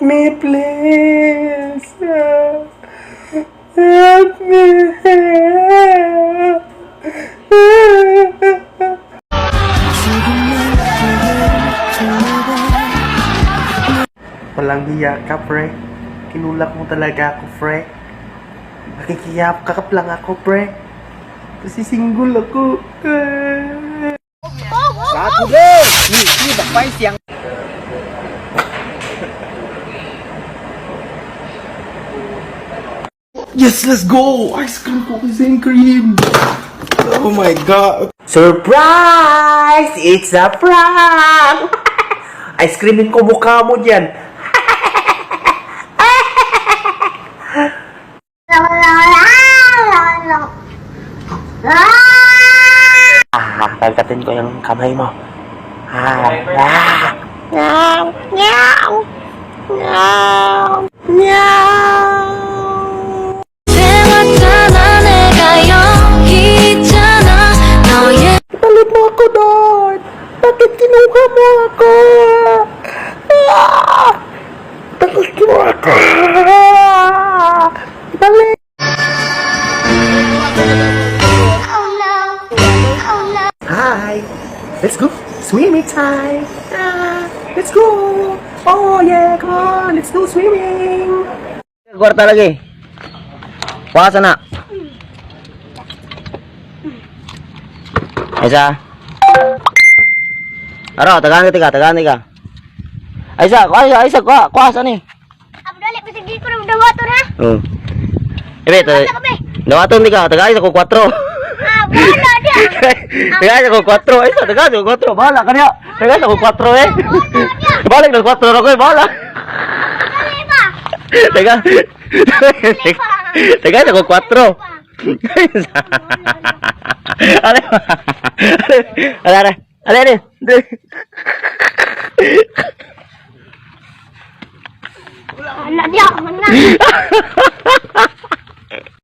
Help me, please. Help me. Walang hiya ka, pre. Kinulak mo talaga ako, pre. Nakikiyap lang ako, pre. Kasi single ako. Satu deh. Ini bakpay siang. Yes, let's go! Ice cream, cookies and cream! Oh my god! Surprise! It's a prank! Ice creamin ko mukha mo dyan. Kagatin ko yung kamay mo. Meow! Meow! Meow! Meow! Palit mo ako doon! Bakit kinuha mo ako? Bakit kinuha ako? Balik! Hi! Let's go! Swimming time! Let's go! Oh yeah! Come on! Let's go swimming! Kwarta lagi. Puasa na. Aisyah. Aro, tagaan ka. Aisyah, kuasa nih. Abdul, bisig ko ng dawaton ha. Ibe, dawaton ka. Tagaan ko 4. Wala dia. Tagaan ko 4. Aisyah, tagaan ko 4. Bahala ka niya. Tagaan ko 4 eh. Balik ng 4 ako eh, bahala. Tagaan ko 4. Ale. Anak dia mana?